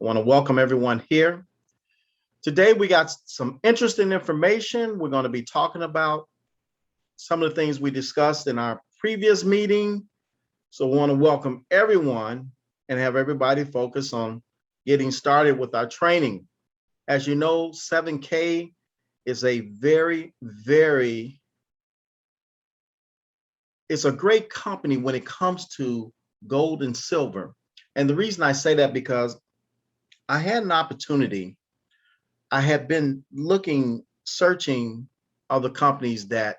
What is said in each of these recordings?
want to welcome everyone here. Today, we got some interesting information. We're going to be talking about some of the things we discussed in our previous meeting. So we want to welcome everyone and have everybody focus on getting started with our training. As you know, 7K is a it's a great company when it comes to gold and silver. And the reason I say that because I had an opportunity. I had been searching other companies that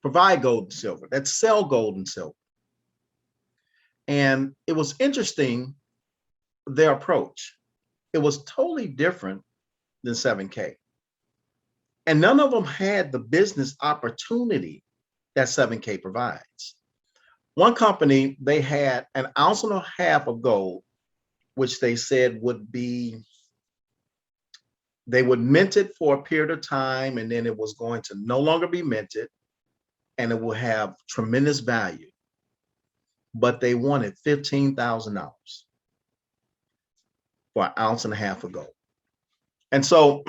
provide gold and silver, that sell gold and silver. And it was interesting, their approach. It was totally different than 7K. And none of them had the business opportunity that 7K provides. One company, they had 1.5 ounces of gold, which they said they would mint it for a period of time, and then it was going to no longer be minted, and it will have tremendous value. But they wanted $15,000 for 1.5 ounces of gold. And so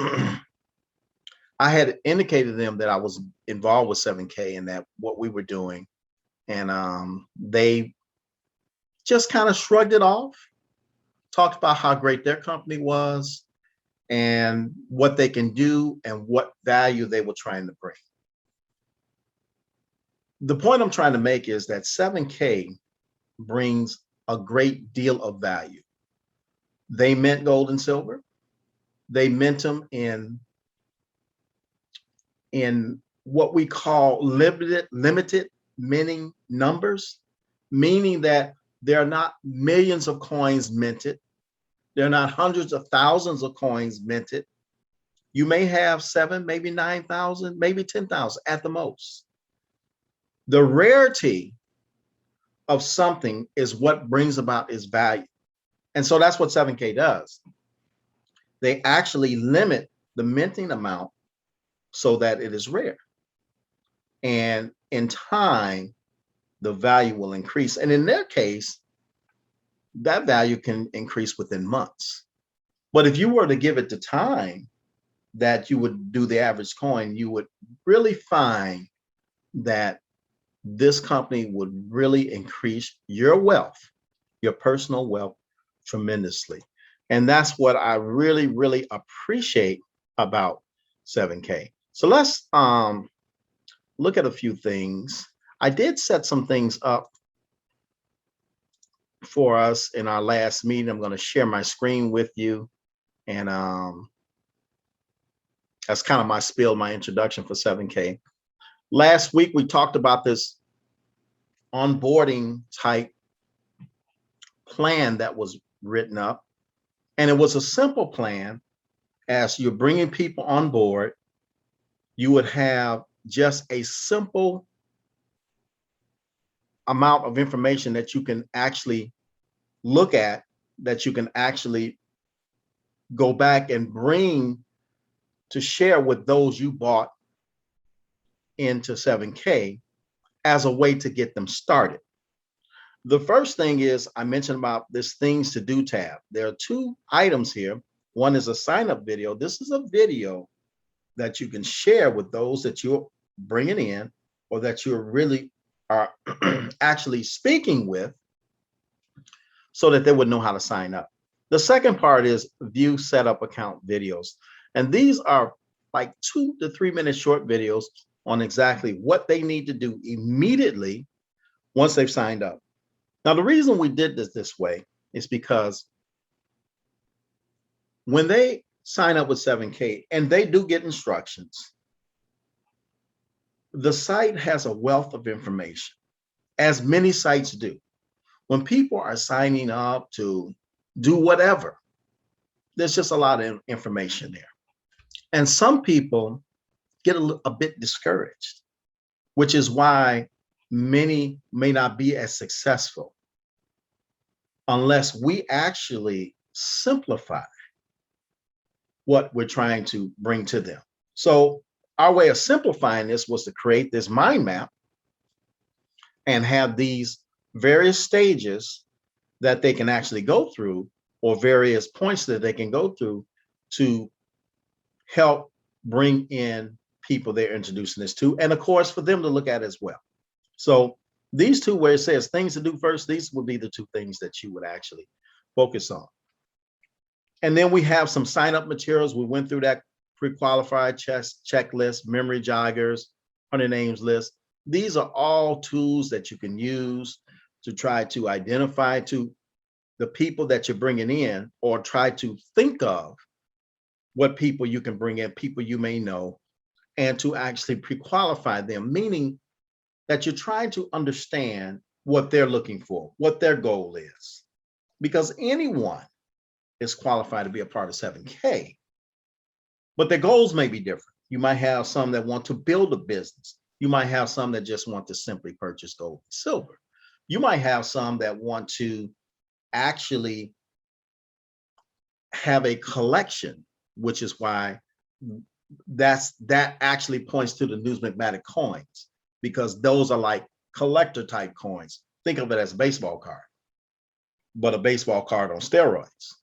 I had indicated to them that I was involved with 7K and that what we were doing. And they just kind of shrugged it off, talked about how great their company was and what they can do and what value they were trying to bring. The point I'm trying to make is that 7K brings a great deal of value. They mint gold and silver. They mint them in what we call limited minting numbers, meaning that there are not millions of coins minted. There are not hundreds of thousands of coins minted. You may have 7, maybe 9,000, maybe 10,000 at the most. The rarity of something is what brings about its value. And so that's what 7K does. They actually limit the minting amount so that it is rare. And in time, the value will increase. And in their case, that value can increase within months. But if you were to give it the time that you would do the average coin, you would really find that this company would really increase your wealth, your personal wealth, tremendously. And that's what I really, really appreciate about 7K. So let's look at a few things. I did set some things up for us in our last meeting. I'm going to share my screen with you. And that's kind of my spiel, my introduction for 7K. Last week, we talked about this onboarding type plan that was written up. And it was a simple plan. As you're bringing people on board, you would have just a simple amount of information that you can actually look at, that you can actually go back and bring to share with those you bought into 7K as a way to get them started. The first thing is, I mentioned about this things to do tab. There are 2 items here. One is a sign up video. This is a video that you can share with those that you're bringing in or that you really are actually speaking with, so that they would know how to sign up. The second part is view setup account videos. And these are like 2 to 3 minute short videos on exactly what they need to do immediately once they've signed up. Now, the reason we did this way is because when they sign up with 7K and they do get instructions, the site has a wealth of information, as many sites do. When people are signing up to do whatever, there's just a lot of information there. And some people get a bit discouraged, which is why many may not be as successful unless we actually simplify what we're trying to bring to them. So our way of simplifying this was to create this mind map and have these various stages that they can actually go through or various points that they can go through to help bring in people they're introducing this to, and of course for them to look at as well. So these two, where it says things to do first, these would be the two things that you would actually focus on. And then we have some sign up materials. We went through that pre-qualified checklist, memory joggers, 100 names list. These are all tools that you can use to try to identify to the people that you're bringing in, or try to think of what people you can bring in, people you may know, and to actually pre-qualify them, meaning that you're trying to understand what they're looking for, what their goal is. Because anyone is qualified to be a part of 7K, but their goals may be different. You might have some that want to build a business. You might have some that just want to simply purchase gold and silver. You might have some that want to actually have a collection, which is why that actually points to the numismatic coins, because those are like collector type coins. Think of it as a baseball card, but a baseball card on steroids.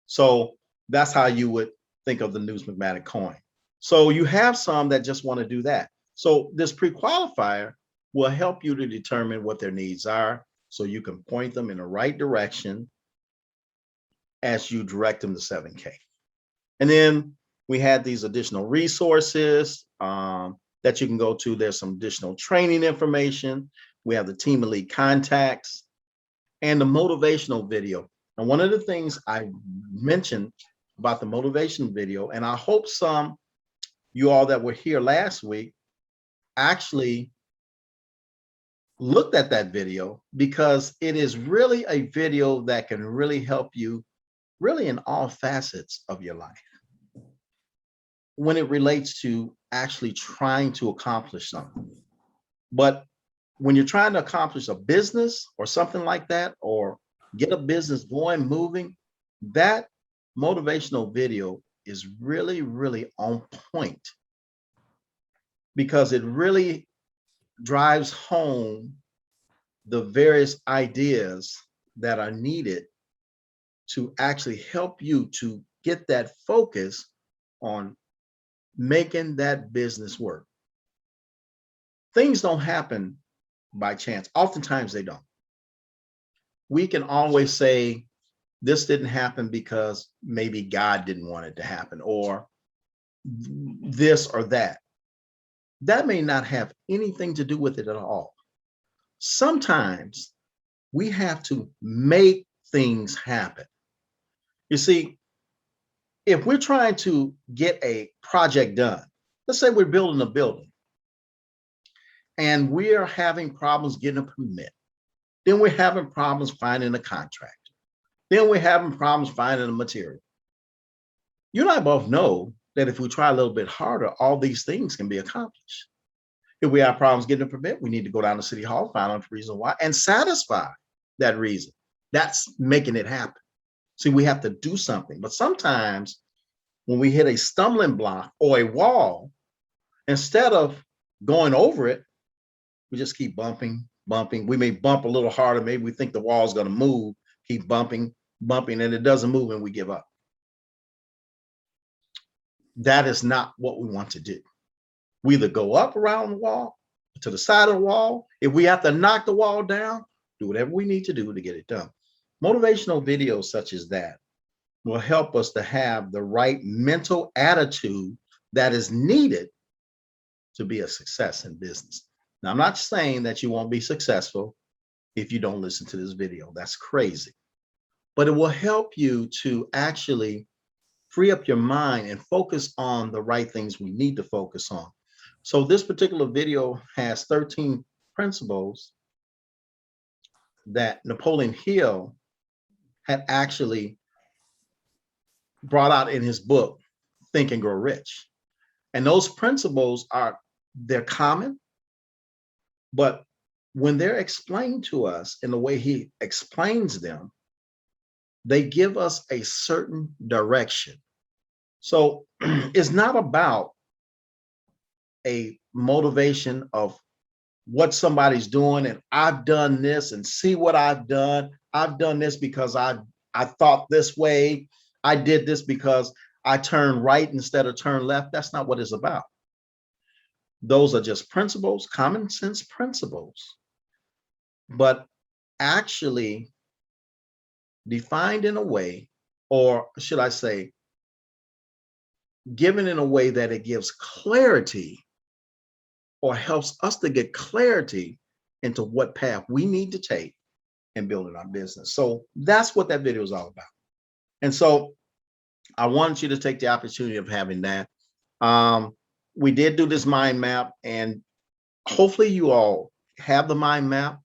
So that's how you would think of the numismatic coin. So you have some that just want to do that. So this pre-qualifier will help you to determine what their needs are, so you can point them in the right direction as you direct them to 7K. And then we had these additional resources that you can go to. There's some additional training information. We have the Team Elite contacts and the motivational video. And one of the things I mentioned about the motivation video, and I hope some you all that were here last week actually looked at that video, because it is really a video that can really help you really in all facets of your life when it relates to actually trying to accomplish something. But when you're trying to accomplish a business or something like that, or get a business going, moving, that motivational video is really, really on point, because it really drives home the various ideas that are needed to actually help you to get that focus on making that business work. Things don't happen by chance. Oftentimes they don't. We can always say this didn't happen because maybe God didn't want it to happen, or this or that. That may not have anything to do with it at all. Sometimes we have to make things happen. You see, if we're trying to get a project done, let's say we're building a building and we're having problems getting a permit, then we're having problems finding a contractor, then we're having problems finding the material. You and I both know that if we try a little bit harder, all these things can be accomplished. If we have problems getting a permit, we need to go down to City Hall, find out the reason why, and satisfy that reason. That's making it happen. See, we have to do something. But sometimes when we hit a stumbling block or a wall, instead of going over it, we just keep bumping. We may bump a little harder. Maybe we think the wall is going to move, keep bumping, and it doesn't move, and we give up. That is not what we want to do. We either go up around the wall, to the side of the wall. If we have to knock the wall down, do whatever we need to do to get it done. Motivational videos such as that will help us to have the right mental attitude that is needed to be a success in business. Now, I'm not saying that you won't be successful if you don't listen to this video. That's crazy. But it will help you to actually free up your mind and focus on the right things we need to focus on. So this particular video has 13 principles that Napoleon Hill had actually brought out in his book, Think and Grow Rich. And those principles they're common, but when they're explained to us in the way he explains them, they give us a certain direction. So it's not about a motivation of what somebody's doing and I've done this and see what I've done. I've done this because I've I thought this way. I did this because I turned right instead of turn left. That's not what it's about. Those are just principles, common sense principles, but actually defined in a way, or should I say, given in a way that it gives clarity or helps us to get clarity into what path we need to take in building our business. So that's what that video is all about. And so I wanted you to take the opportunity of having that. We did do this mind map, and hopefully you all have the mind map,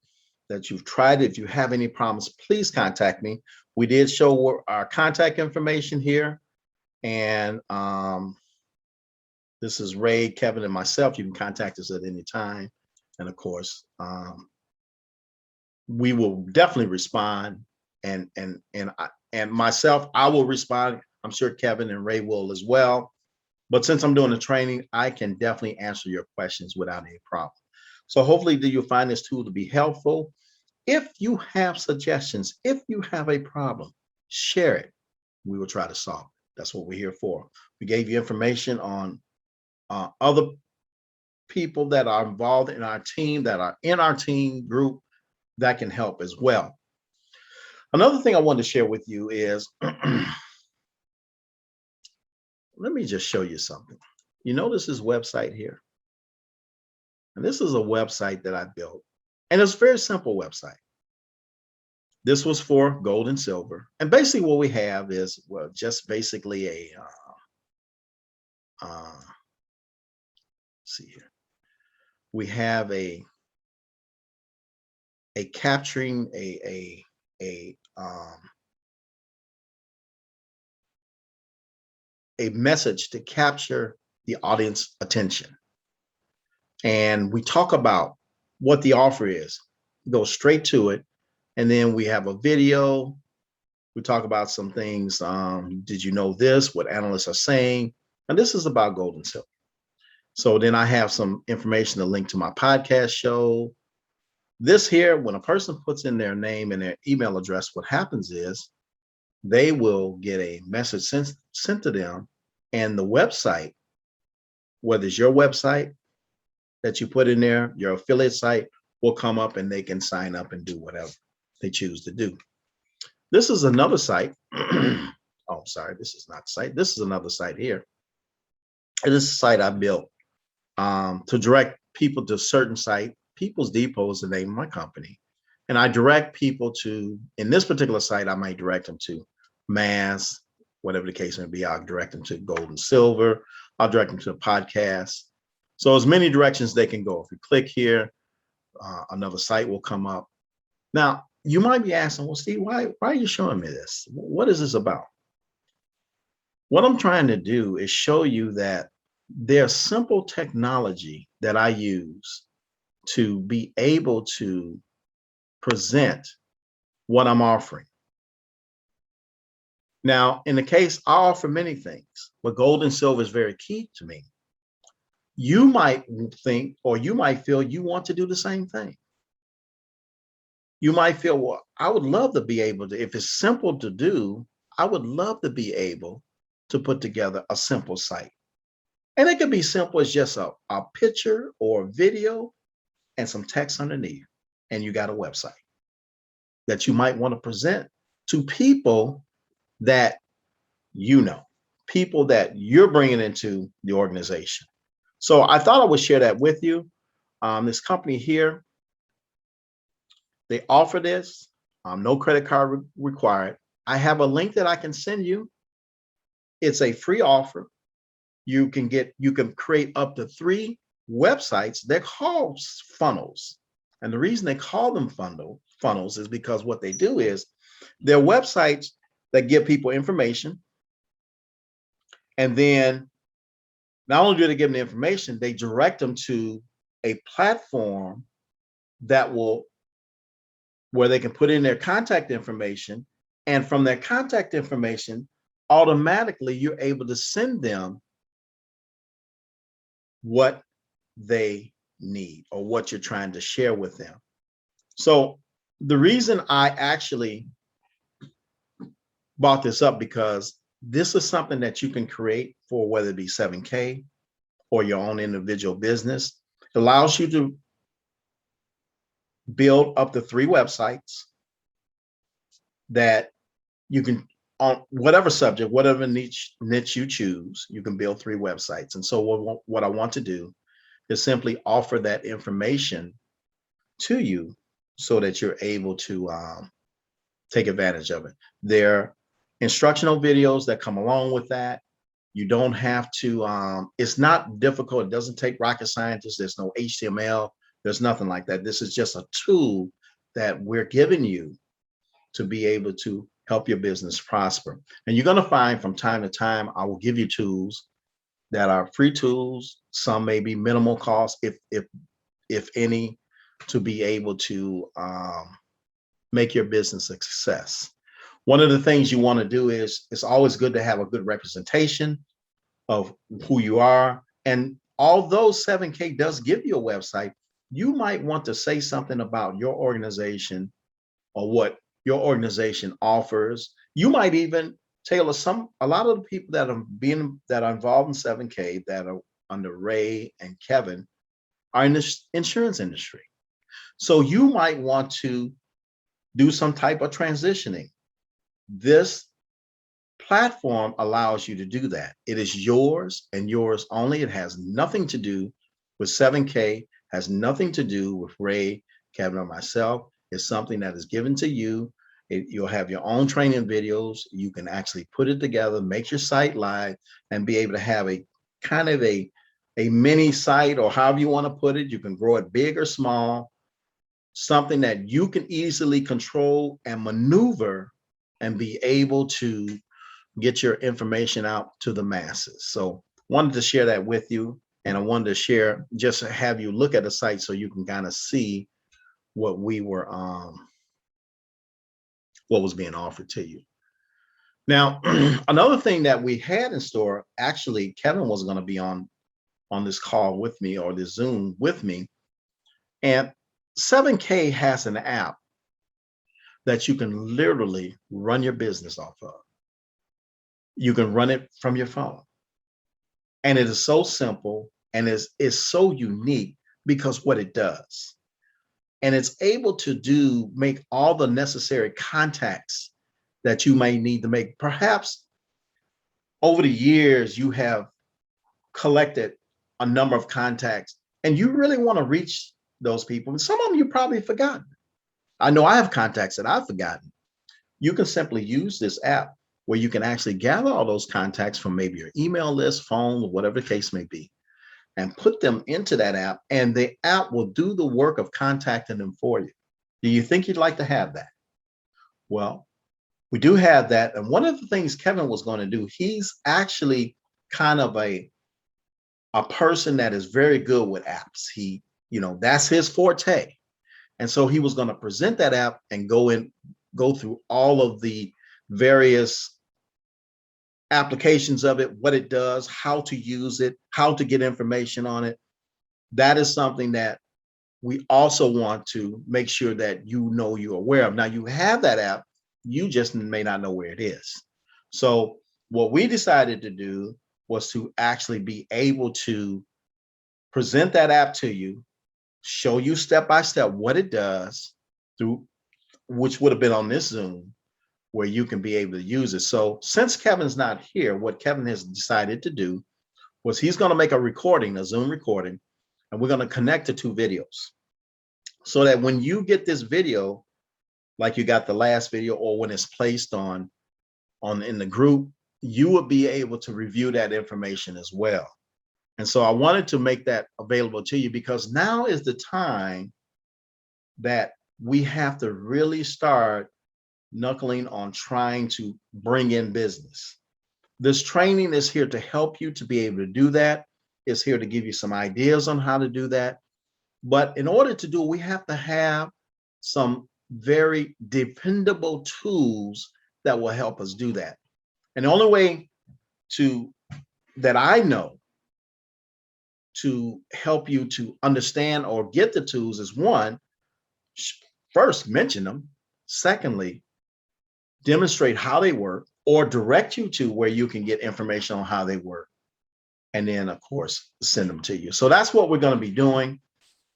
that you've tried it. If you have any problems, please contact me. We did show our contact information here. And this is Ray, Kevin, and myself. You can contact us at any time. And of course, we will definitely respond. And myself, I will respond. I'm sure Kevin and Ray will as well. But since I'm doing the training, I can definitely answer your questions without any problem. So hopefully you'll find this tool to be helpful. If you have suggestions, if you have a problem, share it. We will try to solve it. That's what we're here for. We gave you information on other people that are involved in our team, that are in our team group, that can help as well. Another thing I wanted to share with you is, let me just show you something. You notice this website here? And this is a website that I built. And it's a very simple website. This was for gold and silver. And basically what we have is, well, just basically a, see here. We have a capturing a message to capture the audience attention. And we talk about what the offer is, go straight to it. And then we have a video. We talk about some things. Did you know this? What analysts are saying. And this is about gold and silver. So then I have some information to link to my podcast show. This here, when a person puts in their name and their email address, what happens is they will get a message sent to them, and the website, whether it's your website that you put in there, your affiliate site, will come up and they can sign up and do whatever they choose to do. This is another site. Oh, sorry, this is not the site. This is another site here. And this is a site I built to direct people to a certain site. People's Depot is the name of my company. And I direct people to, in this particular site, I might direct them to Mass, whatever the case may be. I'll direct them to gold and silver. I'll direct them to a podcast. So as many directions they can go. If you click here, another site will come up. Now, you might be asking, well, Steve, why are you showing me this? What is this about? What I'm trying to do is show you that there's simple technology that I use to be able to present what I'm offering. Now, in the case, I offer many things, but gold and silver is very key to me. You might think, or you might feel you want to do the same thing. You might feel, well, I would love to be able to, if it's simple to do, I would love to be able to put together a simple site. And it can be simple as just a picture or a video and some text underneath, and you got a website that you might want to present to people that you know, people that you're bringing into the organization. So I thought I would share that with you. This company here, they offer this, no credit card required. I have a link that I can send you. It's a free offer. You can create up to 3 websites. They're called funnels. And the reason they call them funnels is because what they do is they're websites that give people information. And then not only do they give them the information, they direct them to a platform where they can put in their contact information. And from their contact information, automatically you're able to send them what they need or what you're trying to share with them. So the reason I actually brought this up because this is something that you can create for whether it be 7K or your own individual business. It allows you to build up to 3 websites that you can, on whatever subject, whatever niche you choose, you can build 3 websites. And so what I want to do is simply offer that information to you so that you're able to take advantage of it. There are instructional videos that come along with that. You don't have to, it's not difficult. It doesn't take rocket scientists. There's no HTML. There's nothing like that. This is just a tool that we're giving you to be able to help your business prosper. And you're going to find from time to time, I will give you tools that are free tools. Some may be minimal cost, if any, to be able to make your business a success. One of the things you want to do is, it's always good to have a good representation of who you are. And although 7K does give you a website, you might want to say something about your organization or what your organization offers. You might even tailor a lot of the people that are involved in 7K that are under Ray and Kevin are in the insurance industry. So you might want to do some type of transitioning. This platform allows you to do that. It is yours and yours only. It has nothing to do with 7K, has nothing to do with Ray, Kevin, or myself. It's something that is given to you. You'll have your own training videos. You can actually put it together, make your site live, and be able to have a kind of a mini site, or however you want to put it. You can grow it big or small, something that you can easily control and maneuver and be able to get your information out to the masses. So wanted to share that with you. And I wanted to share, just to have you look at the site so you can kind of see what was being offered to you. Now, another thing that we had in store, actually, Kevin was going to be on this call with me, or this Zoom with me. And 7K has an app that you can literally run your business off of. You can run it from your phone. And it is so simple, and is so unique because what it does. And it's able to make all the necessary contacts that you may need to make. Perhaps over the years, you have collected a number of contacts and you really want to reach those people. And some of them you probably forgotten. I know I have contacts that I've forgotten. You can simply use this app where you can actually gather all those contacts from maybe your email list, phone, whatever the case may be, and put them into that app, and the app will do the work of contacting them for you. Do you think you'd like to have that? Well, we do have that. And one of the things Kevin was going to do, he's actually kind of a person that is very good with apps. That's his forte. And so he was going to present that app and go through all of the various applications of it, what it does, how to use it, how to get information on it. That is something that we also want to make sure that you're aware of. Now, you have that app, you just may not know where it is. So what we decided to do was to actually be able to present that app to you, show you step by step what it does, which would have been on this Zoom, where you can be able to use it. So since Kevin's not here, what Kevin has decided to do was he's going to make a Zoom recording, and we're going to connect to 2 videos so that when you get this video, like you got the last video, or when it's placed in the group, you will be able to review that information as well. And so I wanted to make that available to you, because now is the time that we have to really start knuckling on trying to bring in business. This training is here to help you to be able to do that. It's here to give you some ideas on how to do that. But in order to do it, we have to have some very dependable tools that will help us do that. And the only way that I know to help you to understand or get the tools is, one, first mention them. Secondly, demonstrate how they work. or direct you to where you can get information on how they work. And then, of course, send them to you. So that's what we're going to be doing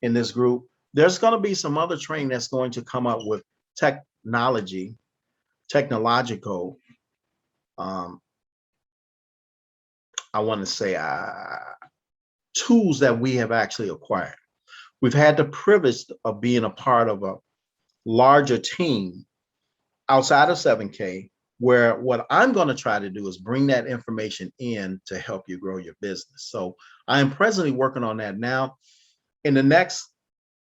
in this group. There's going to be some other training that's going to come up with technological, um, I want to say, tools that we have actually acquired. We've had the privilege of being a part of a larger team outside of 7K, where what I'm going to try to do is bring that information in to help you grow your business. So I am presently working on that now. In the next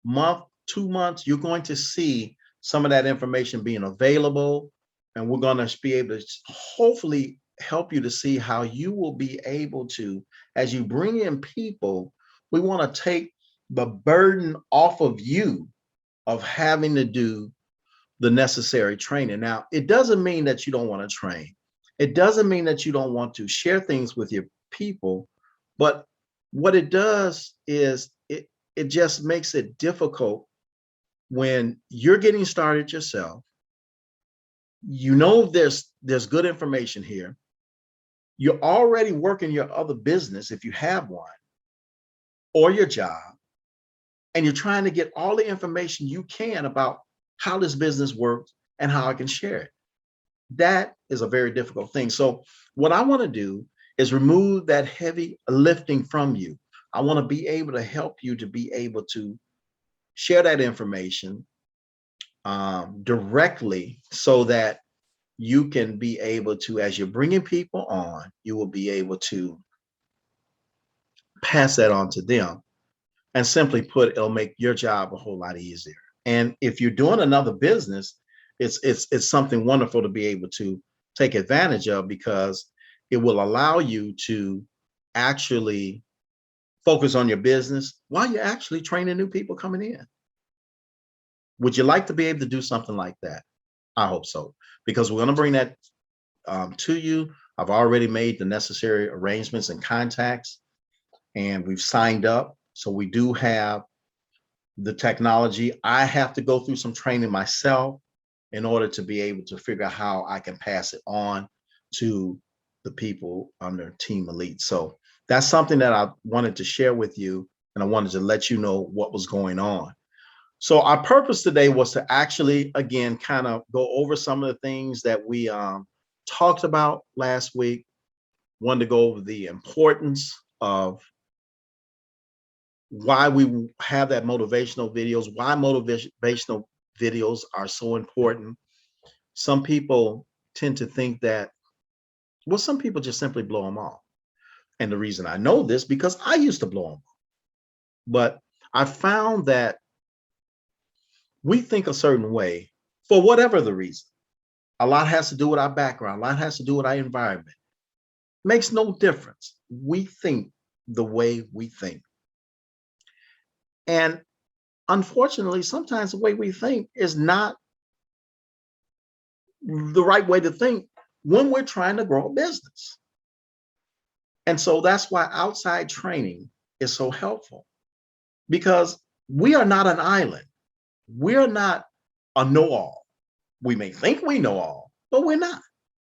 month, 2 months, you're going to see some of that information being available, and we're going to be able to hopefully help you to see how you will be able to, as you bring in people, we want to take the burden off of you of having to do the necessary training. Now, it doesn't mean that you don't want to train. It doesn't mean that you don't want to share things with your people, but what it does is it just makes it difficult when you're getting started yourself. You know there's good information here. You're already working your other business if you have one, or your job, and you're trying to get all the information you can about how this business works and how I can share it. That is a very difficult thing. So what I want to do is remove that heavy lifting from you. I want to be able to help you to be able to share that information directly, so that you can be able to, as you're bringing people on, you will be able to pass that on to them. And simply put, it'll make your job a whole lot easier. And if you're doing another business, it's something wonderful to be able to take advantage of, because it will allow you to actually focus on your business while you're actually training new people coming in. Would you like to be able to do something like that? I hope so, because we're going to bring that to you. I've already made the necessary arrangements and contacts, and we've signed up. So we do have the technology. I have to go through some training myself in order to be able to figure out how I can pass it on to the people under Team Elite. So that's something that I wanted to share with you, and I wanted to let you know what was going on. So our purpose today was to actually, again, kind of go over some of the things that we talked about last week. Wanted to go over the importance of why we have that motivational videos, why motivational videos are so important. Some people tend to think that, well, some people just simply blow them off. And the reason I know this, because I used to blow them off. But I found that we think a certain way for whatever the reason. A lot has to do with our background. A lot has to do with our environment. Makes no difference. We think the way we think. And unfortunately, sometimes the way we think is not the right way to think when we're trying to grow a business. And so that's why outside training is so helpful, because we are not an island. We're not a know-all. We may think we know all, but we're not.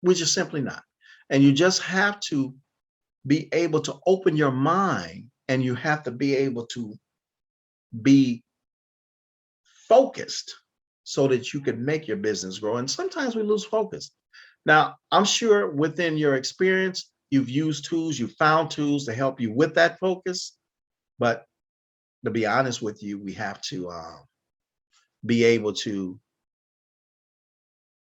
We're just simply not. And you just have to be able to open your mind, and you have to be able to be focused so that you can make your business grow. And sometimes we lose focus. Now, I'm sure within your experience, you've used tools, you've found tools to help you with that focus. But to be honest with you, we have to be able to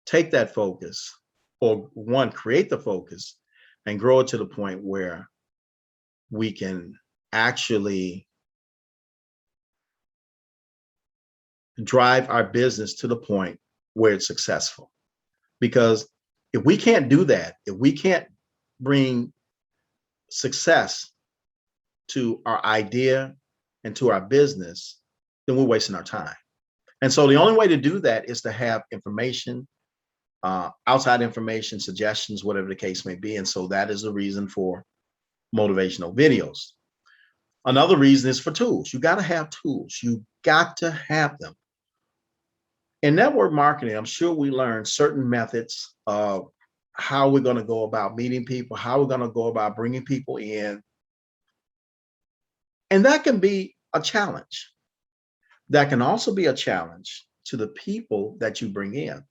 take that focus, or one, create the focus and grow it to the point where we can actually drive our business to the point where it's successful. Because if we can't do that, if we can't bring success to our idea and to our business, then we're wasting our time. And so the only way to do that is to have information, outside information, suggestions, whatever the case may be. And so that is the reason for motivational videos. Another reason is for tools. You got to have tools. You got to have them. In network marketing, I'm sure we learned certain methods of how we're going to go about meeting people, how we're going to go about bringing people in. And that can be a challenge. That can also be a challenge to the people that you bring in.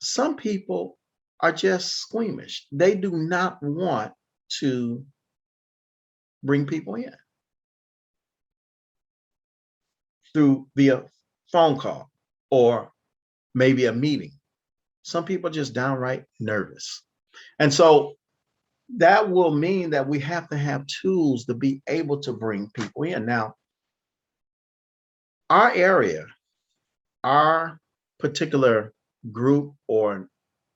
Some people are just squeamish. They do not want to bring people in through via phone call or maybe a meeting. Some people are just downright nervous. And so that will mean that we have to have tools to be able to bring people in. Now, our area, our particular group or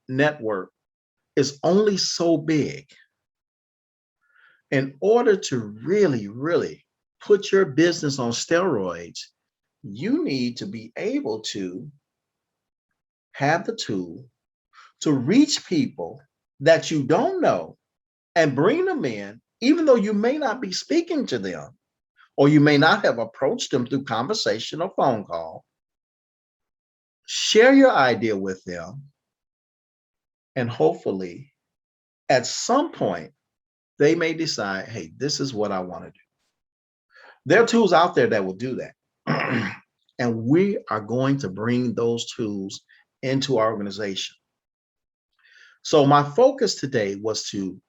network is only so big. In order to really, really put your business on steroids, you need to be able to have the tool to reach people that you don't know and bring them in, even though you may not be speaking to them or you may not have approached them through conversation or phone call. Share your idea with them, and hopefully at some point they may decide, hey, this is what I want to do. There are tools out there that will do that. And we are going to bring those tools into our organization. So my focus today was to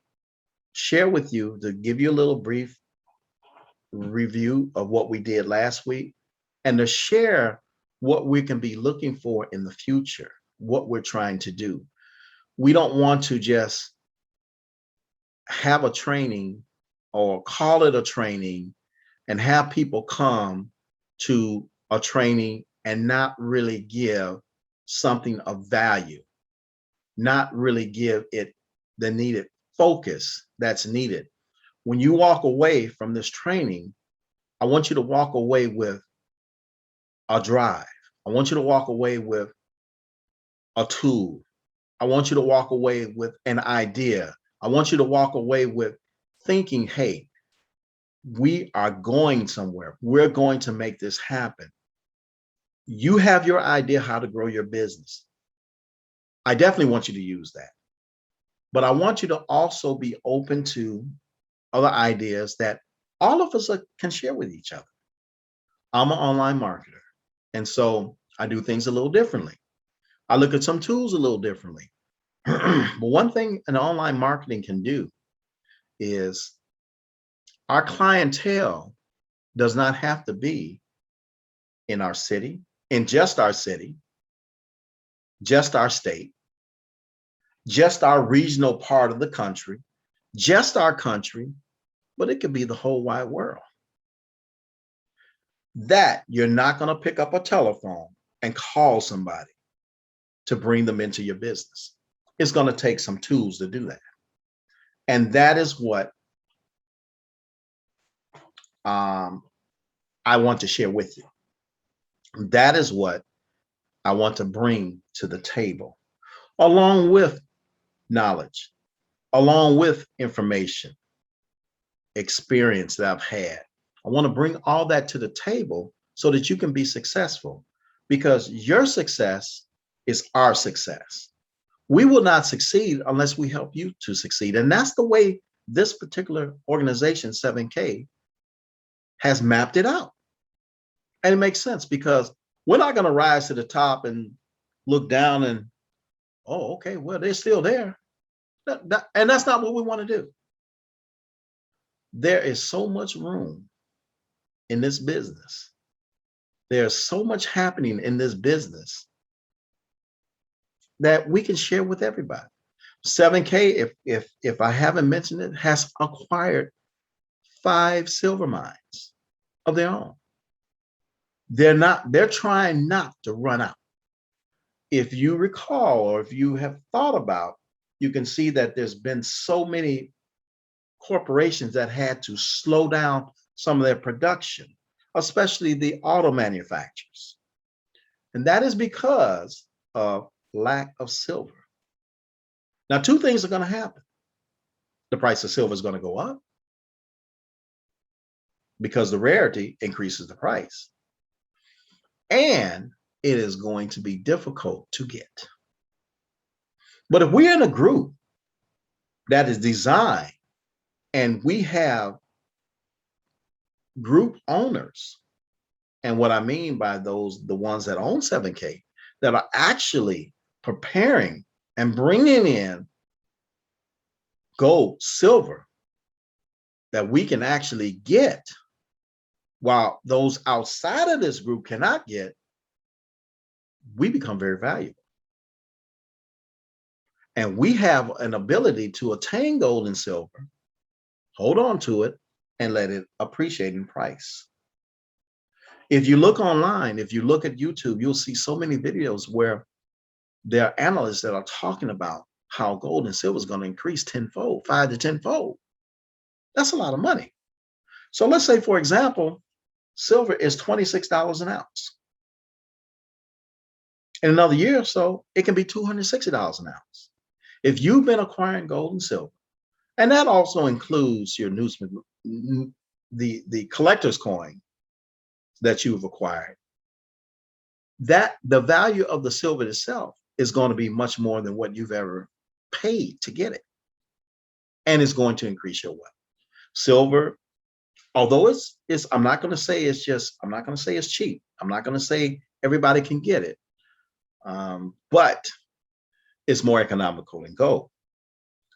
share with you, to give you a little brief review of what we did last week, and to share what we can be looking for in the future, what we're trying to do. We don't want to just have a training or call it a training and have people come to a training and not really give something of value, not really give it the needed focus that's needed. When you walk away from this training, I want you to walk away with a drive. I want you to walk away with a tool. I want you to walk away with an idea. I want you to walk away with thinking, hey, we are going somewhere. We're going to make this happen. You have your idea how to grow your business. I definitely want you to use that. But I want you to also be open to other ideas that all of us can share with each other. I'm an online marketer, and so I do things a little differently. I look at some tools a little differently. But one thing an online marketing can do is our clientele does not have to be in our city, in just our city, just our state, just our regional part of the country, just our country, but it could be the whole wide world. That you're not going to pick up a telephone and call somebody to bring them into your business. It's going to take some tools to do that. And that is what I want to share with you. That is what I want to bring to the table, along with knowledge, along with information, experience that I've had. I want to bring all that to the table so that you can be successful, because your success is our success. We will not succeed unless we help you to succeed. And that's the way this particular organization, 7K, has mapped it out. And it makes sense, because we're not going to rise to the top and look down and, oh, okay, well, they're still there. And that's not what we want to do. There is so much room in this business. There's so much happening in this business that we can share with everybody. 7K, if I haven't mentioned it, has acquired 5 silver mines of their own. They're trying not to run out. If you recall, or if you have thought about, you can see that there's been so many corporations that had to slow down some of their production, especially the auto manufacturers. And that is because of lack of silver. Now, 2 things are going to happen. The price of silver is going to go up because the rarity increases the price. And it is going to be difficult to get. But if we're in a group that is designed and we have group owners, and what I mean by those, the ones that own 7K, that are actually preparing and bringing in gold, silver that we can actually get, while those outside of this group cannot get, we become very valuable. And we have an ability to attain gold and silver, hold on to it, and let it appreciate in price. If you look online, if you look at YouTube, you'll see so many videos where there are analysts that are talking about how gold and silver is going to increase tenfold, 5 to 10-fold. That's a lot of money. So let's say, for example, silver is $26 an ounce. In another year or so, it can be $260 an ounce. If you've been acquiring gold and silver, and that also includes your the collector's coin that you've acquired, that the value of the silver itself is going to be much more than what you've ever paid to get it. And it's going to increase your wealth. Silver, although it's I'm not going to say it's cheap. I'm not going to say everybody can get it. But it's more economical than gold.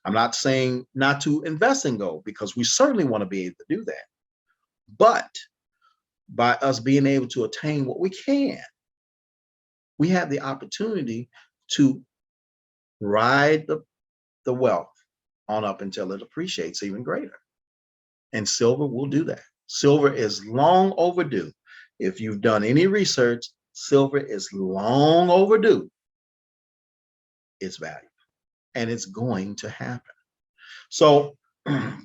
I'm not saying not to invest in gold, because we certainly want to be able to do that. But by us being able to attain what we can, we have the opportunity to ride the wealth on up until it appreciates even greater. And silver will do that. Silver is long overdue. If you've done any research, silver is long overdue its value, and it's going to happen. So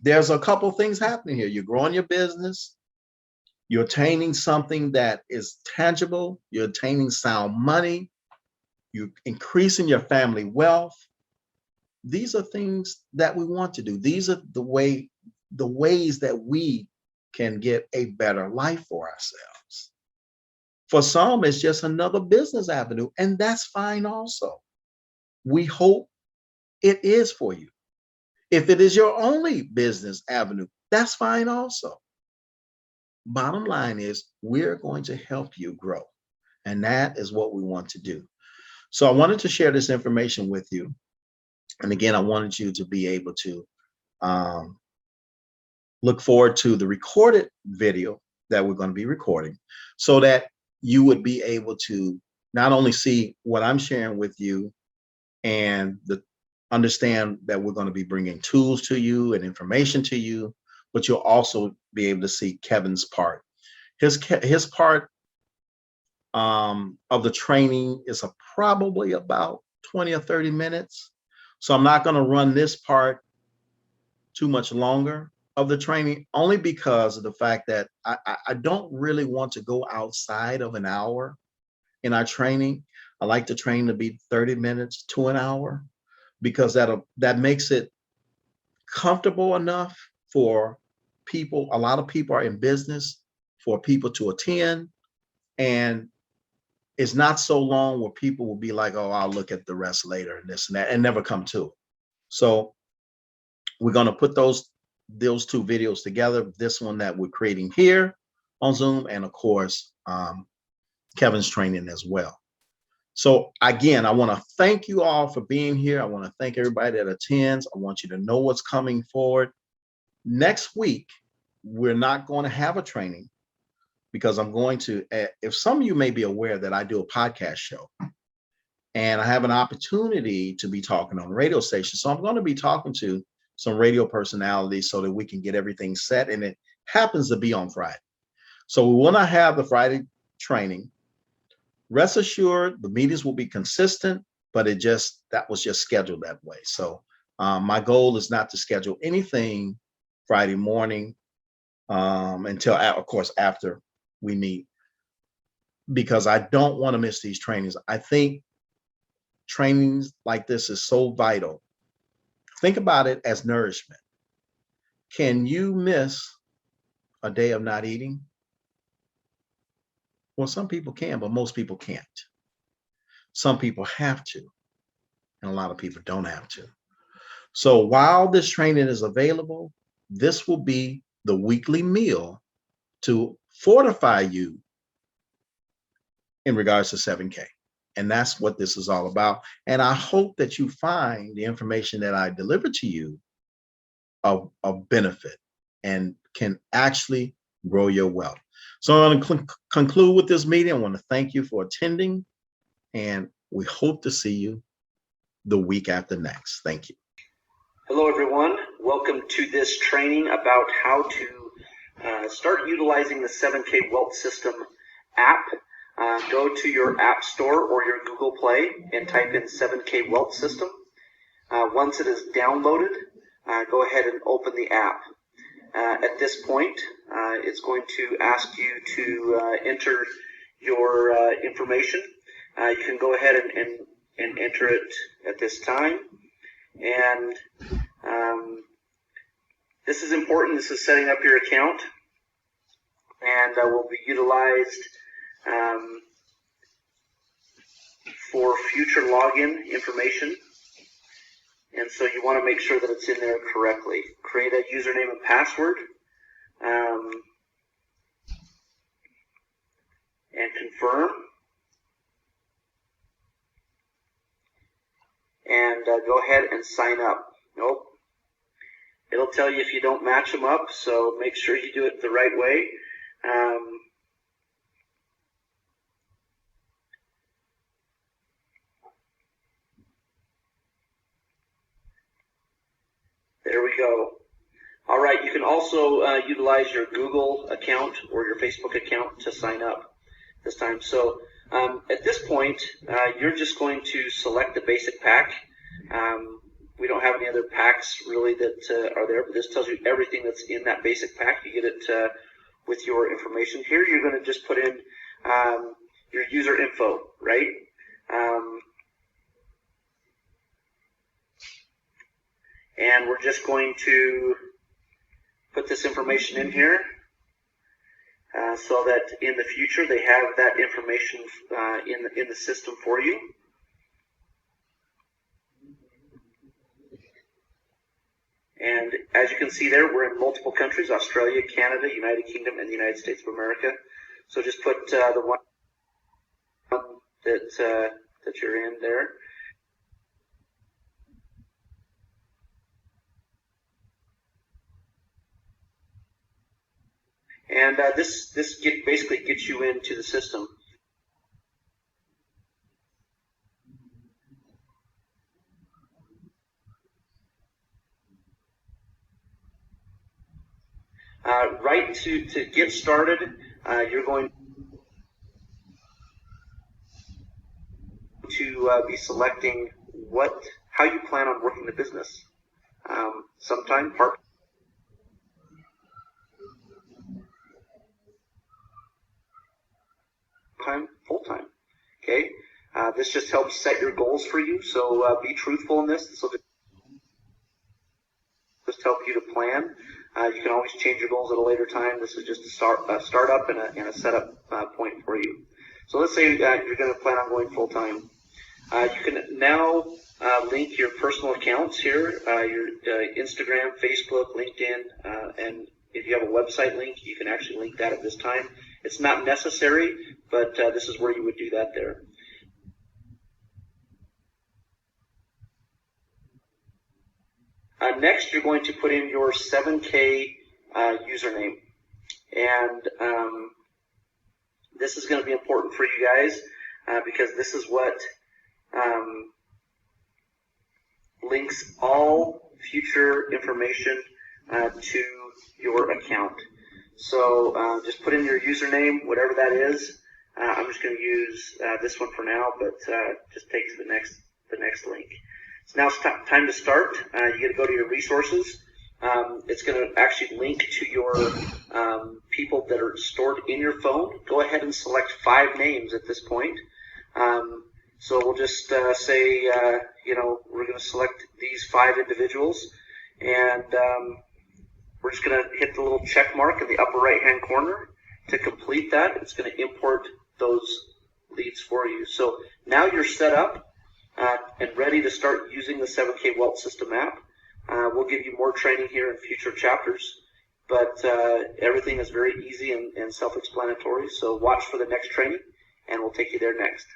there's a couple things happening here. You're growing your business. You're attaining something that is tangible. You're attaining sound money. You're increasing your family wealth. These are things that we want to do. These are the ways that we can get a better life for ourselves. For some, it's just another business avenue, and that's fine also. We hope it is for you. If it is your only business avenue, that's fine also. Bottom line is, we're going to help you grow. And that is what we want to do. So I wanted to share this information with you. And again, I wanted you to be able to look forward to the recorded video that we're going to be recording, so that you would be able to not only see what I'm sharing with you and understand that we're going to be bringing tools to you and information to you, but you'll also be able to see Kevin's part. His part of the training is probably about 20 or 30 minutes. So I'm not going to run this part too much longer of the training, only because of the fact that I don't really want to go outside of an hour in our training. I like the training to be 30 minutes to an hour, because that makes it comfortable enough for people. A lot of people are in business for people to attend, and it's not so long where people will be like, oh, I'll look at the rest later and this and that, and never come to it. So we're going to put those two videos together. This one that we're creating here on Zoom, and of course, Kevin's training as well. So again, I want to thank you all for being here. I want to thank everybody that attends. I want you to know what's coming forward. Next week, we're not going to have a training, because I'm going to, if some of you may be aware that I do a podcast show, and I have an opportunity to be talking on radio stations. So I'm going to be talking to some radio personalities so that we can get everything set. And it happens to be on Friday. So we will not have the Friday training. Rest assured, the meetings will be consistent, but that was just scheduled that way. So my goal is not to schedule anything Friday morning until, of course, after we meet, because I don't want to miss these trainings. I think trainings like this is so vital. Think about it as nourishment. Can you miss a day of not eating? Well, some people can, but most people can't. Some people have to. and a lot of people don't have to. So while this training is available, this will be the weekly meal to fortify you in regards to 7K. And that's what this is all about. And I hope that you find the information that I deliver to you of benefit and can actually grow your wealth. So I'm going to conclude with this meeting. I want to thank you for attending, and we hope to see you the week after next. Thank you. Hello, everyone. Welcome to this training about how to start utilizing the 7K Wealth System app. Go to your App Store or your Google Play and type in 7K Wealth System. Once it is downloaded, go ahead and open the app. At this point, it's going to ask you to enter your information. You can go ahead and enter it at this time. And this is important. This is setting up your account, and will be utilized for future login information. And so you want to make sure that it's in there correctly. Create a username and password, and confirm. And go ahead and sign up. Nope. It'll tell you if you don't match them up, so make sure you do it the right way. There we go. All right, you can also utilize your Google account or your Facebook account to sign up this time. So at this point, you're just going to select the basic pack. We don't have any other packs really that are there, but this tells you everything that's in that basic pack. You get it with your information. Here you're going to just put in your user info, right? And we're just going to put this information in here so that in the future they have that information in the system for you. And as you can see there, we're in multiple countries: Australia, Canada, United Kingdom, and the United States of America. So just put the one that you're in there. And this basically gets you into the system. Right to get started, you're going to be selecting how you plan on working the business. Sometime part-time, full-time. Okay, this just helps set your goals for you. So be truthful in this. This will just help you to plan. You can always change your goals at a later time. This is just a startup and a setup point for you. So let's say you're going to plan on going full time. You can now link your personal accounts here, your Instagram, Facebook, LinkedIn, and if you have a website link, you can actually link that at this time. It's not necessary, but this is where you would do that there. Next, you're going to put in your 7K username. And this is going to be important for you guys because this is what links all future information to your account. So just put in your username, whatever that is. I'm just going to use this one for now, but just take to the next link. So now it's time to start. You got to go to your resources. It's going to actually link to your people that are stored in your phone. Go ahead and select 5 names at this point. So we'll just say, we're going to select these 5 individuals, and we're just going to hit the little check mark in the upper right-hand corner to complete that. It's going to import those leads for you. So now you're set up. and ready to start using the 7K Wealth System app. We'll give you more training here in future chapters, but everything is very easy and self-explanatory. So watch for the next training, and we'll take you there next.